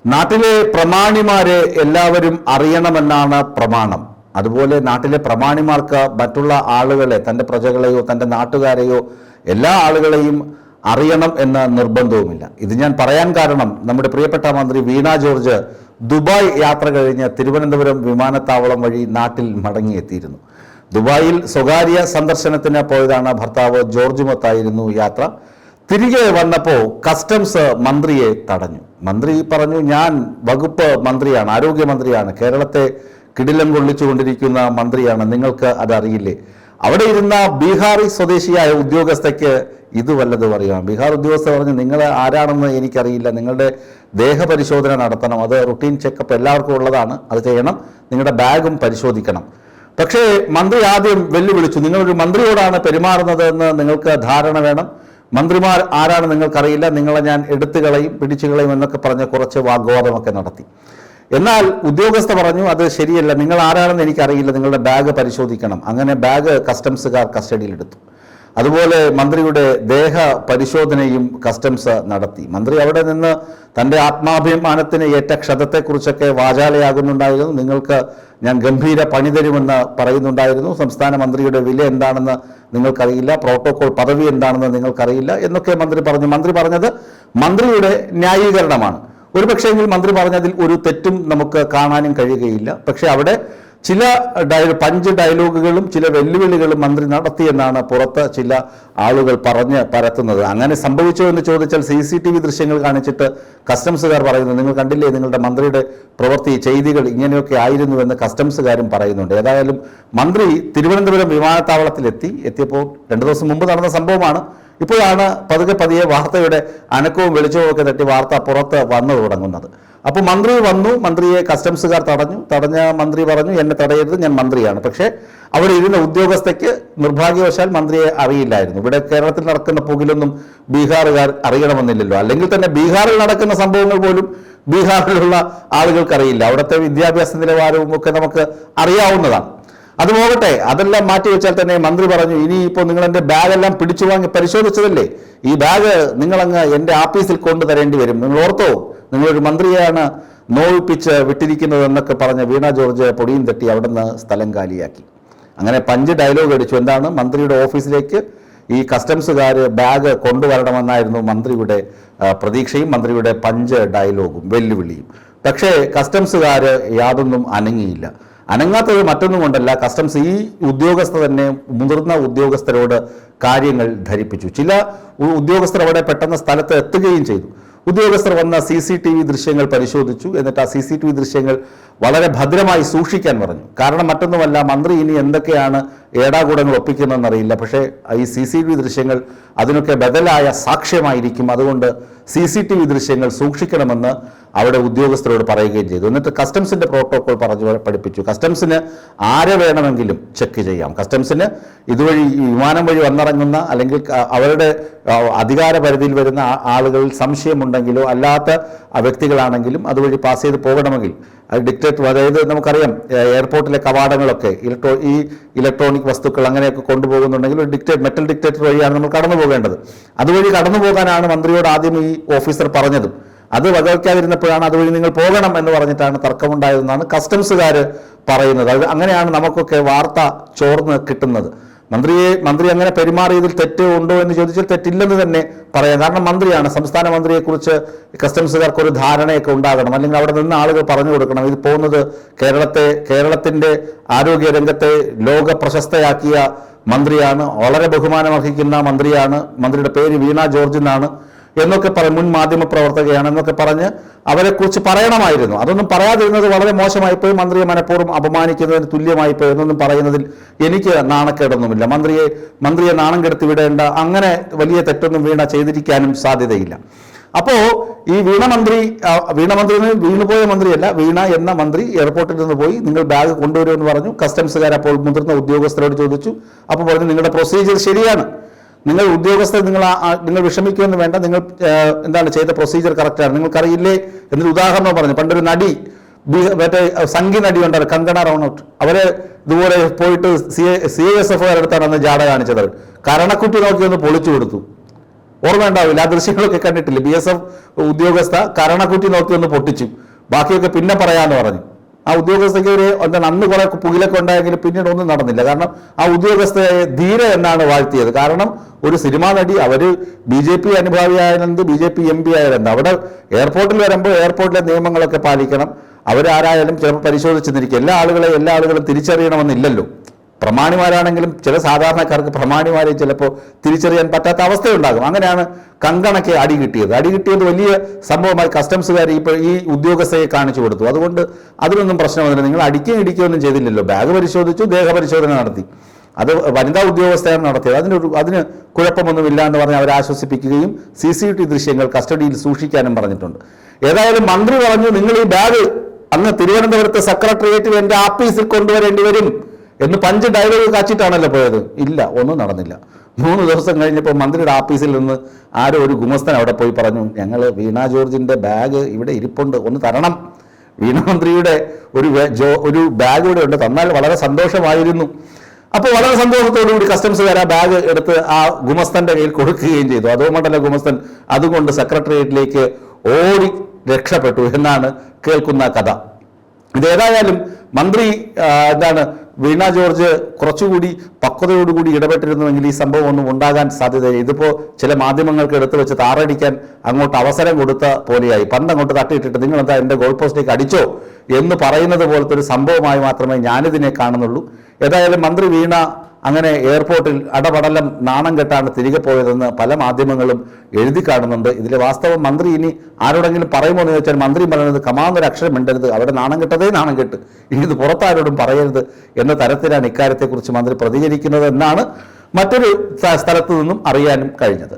നാട്ടിലെ പ്രമാണിമാരെ എല്ലാവരും അറിയണമെന്നാണ് പ്രമാണം. അതുപോലെ നാട്ടിലെ പ്രമാണിമാർക്ക് മറ്റുള്ള ആളുകളെ, തൻ്റെ പ്രജകളെയോ തൻ്റെ നാട്ടുകാരെയോ എല്ലാ ആളുകളെയും അറിയണം എന്ന നിർബന്ധവുമില്ല. ഇത് ഞാൻ പറയാൻ കാരണം നമ്മുടെ പ്രിയപ്പെട്ട മന്ത്രി വീണ ജോർജ് ദുബായ് യാത്ര കഴിഞ്ഞ് തിരുവനന്തപുരം വിമാനത്താവളം വഴി നാട്ടിൽ മടങ്ങിയെത്തിയിരുന്നു. ദുബായിൽ സ്വകാര്യ സന്ദർശനത്തിന് പോയതാണ്. ഭർത്താവ് ജോർജുമൊത്തായിരുന്നു യാത്ര. തിരികെ വന്നപ്പോൾ കസ്റ്റംസ് മന്ത്രിയെ തടഞ്ഞു. മന്ത്രി പറഞ്ഞു, ഞാൻ വകുപ്പ് മന്ത്രിയാണ്, ആരോഗ്യമന്ത്രിയാണ്, കേരളത്തെ കിടിലം കൊള്ളിച്ചുകൊണ്ടിരിക്കുന്ന മന്ത്രിയാണ്, നിങ്ങൾക്ക് അതറിയില്ലേ? അവിടെ ഇരുന്ന ബീഹാറി സ്വദേശിയായ ഉദ്യോഗസ്ഥയ്ക്ക് ഇത് വല്ലതും അറിയാം. ബീഹാർ ഉദ്യോഗസ്ഥ പറഞ്ഞു, നിങ്ങൾ ആരാണെന്ന് എനിക്കറിയില്ല, നിങ്ങളുടെ ദേഹപരിശോധന നടത്തണം, അത് റുട്ടീൻ ചെക്കപ്പ് എല്ലാവർക്കും ഉള്ളതാണ്, അത് ചെയ്യണം, നിങ്ങളുടെ ബാഗും പരിശോധിക്കണം. പക്ഷേ മന്ത്രി ആദ്യം വെല്ലുവിളിച്ചു, നിങ്ങളൊരു മന്ത്രിയോടാണ് പെരുമാറുന്നത് എന്ന് നിങ്ങൾക്ക് ധാരണ വേണം, മന്ത്രിമാർ ആരാണ് നിങ്ങൾക്കറിയില്ല, നിങ്ങളെ ഞാൻ എടുത്തുകളയും പിടിച്ചുകളയും എന്നൊക്കെ പറഞ്ഞ് കുറച്ച് വാഗ്വാദമൊക്കെ നടത്തി. എന്നാൽ ഉദ്യോഗസ്ഥ പറഞ്ഞു, അത് ശരിയല്ല, നിങ്ങൾ ആരാണെന്ന് എനിക്കറിയില്ല, നിങ്ങളുടെ ബാഗ് പരിശോധിക്കണം. അങ്ങനെ ബാഗ് കസ്റ്റംസുകാർ കസ്റ്റഡിയിലെടുത്തു. അതുപോലെ മന്ത്രിയുടെ ദേഹ പരിശോധനയും കസ്റ്റംസ് നടത്തി. മന്ത്രി അവിടെ നിന്ന് തൻ്റെ ആത്മാഭിമാനത്തിന് ഏറ്റ ക്ഷതത്തെക്കുറിച്ചൊക്കെ വാചാലയാകുന്നുണ്ടായിരുന്നു. നിങ്ങൾക്ക് ഞാൻ ഗംഭീര പണി തരുമെന്ന് പറയുന്നുണ്ടായിരുന്നു. സംസ്ഥാന മന്ത്രിയുടെ വില എന്താണെന്ന് നിങ്ങൾക്കറിയില്ല, പ്രോട്ടോകോൾ പദവി എന്താണെന്ന് നിങ്ങൾക്കറിയില്ല എന്നൊക്കെ മന്ത്രി പറഞ്ഞു. മന്ത്രി പറഞ്ഞത് മന്ത്രിയുടെ ന്യായീകരണമാണ്. ഒരു പക്ഷേങ്കിൽ മന്ത്രി പറഞ്ഞതിൽ ഒരു തെറ്റും നമുക്ക് കാണാനും കഴിയുകയില്ല. പക്ഷെ അവിടെ ചില പഞ്ച് ഡയലോഗുകളും ചില വെല്ലുവിളികളും മന്ത്രി നടത്തിയെന്നാണ് പുറത്ത് ചില ആളുകൾ പറഞ്ഞ് പരത്തുന്നത്. അങ്ങനെ സംഭവിച്ചോ എന്ന് ചോദിച്ചാൽ CCTV ദൃശ്യങ്ങൾ കാണിച്ചിട്ട് കസ്റ്റംസുകാർ പറയുന്നു, നിങ്ങൾ കണ്ടില്ലേ നിങ്ങളുടെ മന്ത്രിയുടെ പ്രവൃത്തി ചെയ്തികൾ ഇങ്ങനെയൊക്കെ ആയിരുന്നുവെന്ന് കസ്റ്റംസുകാരും പറയുന്നുണ്ട്. ഏതായാലും മന്ത്രി തിരുവനന്തപുരം വിമാനത്താവളത്തിലെത്തിയപ്പോൾ 2 ദിവസം മുമ്പ് നടന്ന സംഭവമാണ്. ഇപ്പോഴാണ് പതിയെ വാർത്തയുടെ അനക്കവും വെളിച്ചവും ഒക്കെ തട്ടി വാർത്ത പുറത്ത് വന്നു തുടങ്ങുന്നത്. അപ്പോൾ മന്ത്രി വന്നു, മന്ത്രിയെ കസ്റ്റംസുകാർ തടഞ്ഞ മന്ത്രി പറഞ്ഞു, എന്നെ തടയരുത്, ഞാൻ മന്ത്രിയാണ്. പക്ഷേ അവിടെ ഇരുന്ന ഉദ്യോഗസ്ഥയ്ക്ക് നിർഭാഗ്യവശാൽ മന്ത്രിയെ അറിയില്ലായിരുന്നു. ഇവിടെ കേരളത്തിൽ നടക്കുന്ന പുകിലൊന്നും ബീഹാറുകാർ അറിയണമെന്നില്ലല്ലോ. അല്ലെങ്കിൽ തന്നെ ബീഹാറിൽ നടക്കുന്ന സംഭവങ്ങൾ പോലും ബീഹാറിലുള്ള ആളുകൾക്കറിയില്ല. അവിടുത്തെ വിദ്യാഭ്യാസ നിലവാരവും ഒക്കെ നമുക്ക് അറിയാവുന്നതാണ്. അത് പോകട്ടെ, അതെല്ലാം മാറ്റിവെച്ചാൽ തന്നെ മന്ത്രി പറഞ്ഞു, ഇനിയിപ്പോൾ നിങ്ങൾ എൻ്റെ ബാഗെല്ലാം പിടിച്ചു വാങ്ങി പരിശോധിച്ചതല്ലേ, ഈ ബാഗ് നിങ്ങളങ്ങ് എൻ്റെ ആഫീസിൽ കൊണ്ടുതരേണ്ടി വരും. നിങ്ങൾ ഓർത്തോ, നിങ്ങളൊരു മന്ത്രിയെയാണ് നോവിപ്പിച്ച് വിട്ടിരിക്കുന്നത് എന്നൊക്കെ പറഞ്ഞ് വീണ ജോർജ് പൊടിയും തട്ടി അവിടെ നിന്ന് സ്ഥലം കാലിയാക്കി. അങ്ങനെ പഞ്ച് ഡയലോഗ് അടിച്ചു. എന്താണ്? മന്ത്രിയുടെ ഓഫീസിലേക്ക് ഈ കസ്റ്റംസുകാർ ബാഗ് കൊണ്ടുവരണമെന്നായിരുന്നു മന്ത്രിയുടെ പ്രതീക്ഷയും മന്ത്രിയുടെ പഞ്ച് ഡയലോഗും വെല്ലുവിളിയും. പക്ഷേ കസ്റ്റംസുകാർ യാതൊന്നും അനങ്ങിയില്ല. അനങ്ങാത്തത് മറ്റൊന്നും കൊണ്ടല്ല, കസ്റ്റംസ് ഈ ഉദ്യോഗസ്ഥ തന്നെ മുതിർന്ന ഉദ്യോഗസ്ഥരോട് കാര്യങ്ങൾ ധരിപ്പിച്ചു. ചില ഉദ്യോഗസ്ഥർ അവിടെ പെട്ടെന്ന് സ്ഥലത്ത് എത്തുകയും ചെയ്തു. ഉദ്യോഗസ്ഥർ വന്ന CCTV ദൃശ്യങ്ങൾ പരിശോധിച്ചു. എന്നിട്ട് ആ CCTV ദൃശ്യങ്ങൾ വളരെ ഭദ്രമായി സൂക്ഷിക്കാൻ പറഞ്ഞു. കാരണം മറ്റൊന്നുമല്ല, മന്ത്രി ഇനി എന്തൊക്കെയാണ് ഏടാകൂടങ്ങൾ ഒപ്പിക്കുന്നതെന്നറിയില്ല. പക്ഷേ ഈ CCTV ദൃശ്യങ്ങൾ അതിനൊക്കെ ബദലായ സാക്ഷ്യമായിരിക്കും. അതുകൊണ്ട് CCTV ദൃശ്യങ്ങൾ സൂക്ഷിക്കണമെന്ന് അവിടെ ഉദ്യോഗസ്ഥരോട് പറയുകയും ചെയ്തു. എന്നിട്ട് കസ്റ്റംസിന്റെ പ്രോട്ടോകോൾ പഠിപ്പിച്ചു. കസ്റ്റംസിന് ആരെ വേണമെങ്കിലും ചെക്ക് ചെയ്യാം. കസ്റ്റംസിന് ഇതുവഴി വിമാനം വഴി വന്നിറങ്ങുന്ന അല്ലെങ്കിൽ അവരുടെ അധികാര പരിധിയിൽ വരുന്ന ആളുകളിൽ സംശയമുണ്ടെങ്കിലോ അല്ലാത്ത വ്യക്തികളാണെങ്കിലും അതുവഴി പാസ് ചെയ്ത് പോകണമെങ്കിൽ ഡിക്റ്റേറ്റർ, അതായത് നമുക്കറിയാം എയർപോർട്ടിലെ കവാടങ്ങളൊക്കെ ഈ ഇലക്ട്രോണിക് വസ്തുക്കൾ അങ്ങനെയൊക്കെ കൊണ്ടുപോകുന്നുണ്ടെങ്കിൽ ഒരു മെറ്റൽ ഡിക്റ്റേറ്റർ വഴിയാണ് നമ്മൾ കടന്നു പോകേണ്ടത്. അതുവഴി കടന്നു പോകാനാണ് മന്ത്രിയോട് ആദ്യം ഈ ഓഫീസർ പറഞ്ഞതും. അത് വകവയ്ക്കാതിരുന്നപ്പോഴാണ് അതുവഴി നിങ്ങൾ പോകണം എന്ന് പറഞ്ഞിട്ടാണ് തർക്കമുണ്ടായതെന്നാണ് കസ്റ്റംസുകാർ പറയുന്നത്. അത് അങ്ങനെയാണ് നമുക്കൊക്കെ വാർത്ത ചോർന്ന് കിട്ടുന്നത്. മന്ത്രി അങ്ങനെ പെരുമാറിയതിൽ തെറ്റ് ഉണ്ടോ എന്ന് ചോദിച്ചാൽ തെറ്റില്ലെന്ന് തന്നെ പറയാം. കാരണം മന്ത്രിയാണ്. സംസ്ഥാന മന്ത്രിയെക്കുറിച്ച് കസ്റ്റംസുകാർക്ക് ഒരു ധാരണയൊക്കെ ഉണ്ടാകണം. അല്ലെങ്കിൽ അവിടെ നിന്ന് ആളുകൾ പറഞ്ഞു കൊടുക്കണം, ഇത് പോകുന്നത് കേരളത്തിൻ്റെ ആരോഗ്യ രംഗത്തെ ലോക പ്രശസ്തയാക്കിയ മന്ത്രിയാണ്, വളരെ ബഹുമാനം അർഹിക്കുന്ന മന്ത്രിയാണ്, മന്ത്രിയുടെ പേര് വീണ ജോർജ് എന്നാണ് എന്നൊക്കെ മുൻ മാധ്യമ പ്രവർത്തകയാണ് എന്നൊക്കെ പറഞ്ഞ് അവരെക്കുറിച്ച് പറയണമായിരുന്നു. അതൊന്നും പറയാതിരുന്നത് വളരെ മോശമായിപ്പോയി, മന്ത്രിയെ മനഃപൂർവ്വം അപമാനിക്കുന്നതിന് തുല്യമായിപ്പോയി എന്നൊന്നും പറയുന്നതിൽ എനിക്ക് നാണക്കേടൊന്നുമില്ല. മന്ത്രിയെ നാണം കെടുത്തി വിടേണ്ട അങ്ങനെ വലിയ തെറ്റൊന്നും വീണ ചെയ്തിരിക്കാനും സാധ്യതയില്ല. അപ്പോൾ ഈ വീണുപോയ മന്ത്രിയല്ല, വീണ എന്ന മന്ത്രി എയർപോർട്ടിൽ നിന്ന് പോയി, നിങ്ങൾ ബാഗ് കൊണ്ടുവരുമെന്ന് പറഞ്ഞു. കസ്റ്റംസുകാർ അപ്പോൾ മുതിർന്ന ഉദ്യോഗസ്ഥരോട് ചോദിച്ചു. അപ്പോൾ പറഞ്ഞു, നിങ്ങളുടെ പ്രൊസീജിയർ ശരിയാണ്, നിങ്ങൾ ഉദ്യോഗസ്ഥർ നിങ്ങൾ വിഷമിക്കുമെന്ന് വേണ്ട, നിങ്ങൾ എന്താണ് ചെയ്ത പ്രൊസീജിയർ കറക്റ്റാണ്, നിങ്ങൾക്കറിയില്ലേ എന്നൊരു ഉദാഹരണം പറഞ്ഞു. പണ്ടൊരു നടി, മറ്റേ സംഗീത നടി ഉണ്ടായിരുന്നു കങ്കണ റണൌട്ട്, അവരെ ഇതുപോലെ പോയിട്ട് CISF അടുത്താണ് അന്ന് ജാട കാണിച്ചത്. കരണക്കുറ്റി നോക്കി ഒന്ന് പൊളിച്ചു കൊടുത്തു. ഓർമ്മയുണ്ടാവില്ല, ആ ദൃശ്യങ്ങളൊക്കെ കണ്ടിട്ടില്ലേ? BSF ഉദ്യോഗസ്ഥ കരണക്കുറ്റി നോക്കി ഒന്ന് പൊട്ടിച്ചു, ബാക്കിയൊക്കെ പിന്നെ പറയാന്ന് പറഞ്ഞു. ആ ഉദ്യോഗസ്ഥയ്ക്ക് ഒരു എന്താണ് അന്ന് കുറെ പുകിലൊക്കെ ഉണ്ടായെങ്കിലും പിന്നീട് ഒന്നും നടന്നില്ല. കാരണം ആ ഉദ്യോഗസ്ഥയെ ധീര എന്നാണ് വാഴ്ത്തിയത്. കാരണം ഒരു സിനിമാ നടി, അവര് BJP അനുഭാവിയായാലെന്ത്, BJP MP ആയാലെന്ത്, അവിടെ എയർപോർട്ടിൽ വരുമ്പോൾ എയർപോർട്ടിലെ നിയമങ്ങളൊക്കെ പാലിക്കണം. അവരാരായാലും ചിലപ്പോൾ പരിശോധിച്ചെന്നിരിക്കും. എല്ലാ ആളുകളും തിരിച്ചറിയണമെന്നില്ലല്ലോ. പ്രമാണിമാരാണെങ്കിലും ചില സാധാരണക്കാർക്ക് പ്രമാണിമാരെ ചിലപ്പോൾ തിരിച്ചറിയാൻ പറ്റാത്ത അവസ്ഥയുണ്ടാകും. അങ്ങനെയാണ് കങ്കണയ്ക്ക് അടി കിട്ടിയത് വലിയ സംഭവമായി കസ്റ്റംസുകാർ ഇപ്പോൾ ഈ ഉദ്യോഗസ്ഥയെ കാണിച്ചു കൊടുത്തു. അതുകൊണ്ട് അതിനൊന്നും പ്രശ്നമൊന്നുമില്ല, നിങ്ങൾ ഇടിക്കുകയൊന്നും ചെയ്തില്ലല്ലോ. ബാഗ് പരിശോധിച്ചു, ദേഹപരിശോധന നടത്തി, അത് വനിതാ ഉദ്യോഗസ്ഥയാണ് നടത്തിയത്, അതിന് കുഴപ്പമൊന്നുമില്ല എന്ന് പറഞ്ഞ് അവരെ ആശ്വസിപ്പിക്കുകയും CCTV ദൃശ്യങ്ങൾ കസ്റ്റഡിയിൽ സൂക്ഷിക്കാനും പറഞ്ഞിട്ടുണ്ട്. ഏതായാലും മന്ത്രി പറഞ്ഞു, നിങ്ങൾ ഈ ബാഗ് അങ്ങ് തിരുവനന്തപുരത്ത് സെക്രട്ടേറിയറ്റിൽ എൻ്റെ ആഫീസിൽ കൊണ്ടുവരേണ്ടി വരും എന്ന് 5 ഡയലോഗ് കാച്ചിട്ടാണല്ലോ പോയത്. ഇല്ല, ഒന്നും നടന്നില്ല. 3 ദിവസം കഴിഞ്ഞപ്പോൾ മന്ത്രിയുടെ ഓഫീസിൽ നിന്ന് ആരോ ഒരു ഗുമസ്തൻ അവിടെ പോയി പറഞ്ഞു, ഞങ്ങൾ വീണ ജോർജിൻ്റെ ബാഗ് ഇവിടെ ഇരിപ്പുണ്ട്, ഒന്ന് തരണം. വീണ മന്ത്രിയുടെ ഒരു ബാഗ് ഇവിടെ ഉണ്ട്, തന്നാൽ വളരെ സന്തോഷമായിരുന്നു. അപ്പോൾ വളരെ സന്തോഷത്തോടുകൂടി കസ്റ്റംസുകാർ ആ ബാഗ് എടുത്ത് ആ ഗുമസ്തന്റെ കയ്യിൽ കൊടുക്കുകയും ചെയ്തു. അതുകൊണ്ടല്ല ഗുമസ്തൻ അതുകൊണ്ട് സെക്രട്ടേറിയറ്റിലേക്ക് ഓടി രക്ഷപ്പെട്ടു എന്നാണ് കേൾക്കുന്ന കഥ. ഇതേതായാലും മന്ത്രി വീണ ജോർജ് കുറച്ചുകൂടി പക്വതയോടുകൂടി ഇടപെട്ടിരുന്നുവെങ്കിൽ ഈ സംഭവം ഒന്നും ഉണ്ടാകാൻ സാധ്യതയില്ല. ഇതിപ്പോൾ ചില മാധ്യമങ്ങൾക്ക് എടുത്തു വെച്ച് താറടിക്കാൻ അങ്ങോട്ട് അവസരം കൊടുത്ത പോലെയായി. പണ്ട് അങ്ങോട്ട് തട്ടിയിട്ടിട്ട് നിങ്ങൾ എന്താ എൻ്റെ ഗോൾ പോസ്റ്റിലേക്ക് അടിച്ചോ എന്ന് പറയുന്നത് പോലത്തെ ഒരു സംഭവമായി മാത്രമേ ഞാനിതിനെ കാണുന്നുള്ളൂ. ഏതായാലും മന്ത്രി വീണ അങ്ങനെ എയർപോർട്ടിൽ അടപടലം നാണം കെട്ടാണ് തിരികെ പോയതെന്ന് പല മാധ്യമങ്ങളും എഴുതി കാണുന്നുണ്ട്. ഇതിലെ വാസ്തവം മന്ത്രി ഇനി ആരോടെങ്കിലും പറയുമോ എന്ന് ചോദിച്ചാൽ മന്ത്രി പറയുന്നത് കമാന്നൊരു അക്ഷരം മിണ്ടരുത്, അവിടെ നാണം കെട്ടതേ നാണം കെട്ട്, ഇനി ഇത് പുറത്താരോടും പറയരുത് എന്ന തരത്തിലാണ് ഇക്കാര്യത്തെക്കുറിച്ച് മന്ത്രി പ്രതികരിക്കുന്നത് എന്നാണ് മറ്റൊരു സ്ഥലത്തു നിന്നും അറിയാനും കഴിഞ്ഞത്.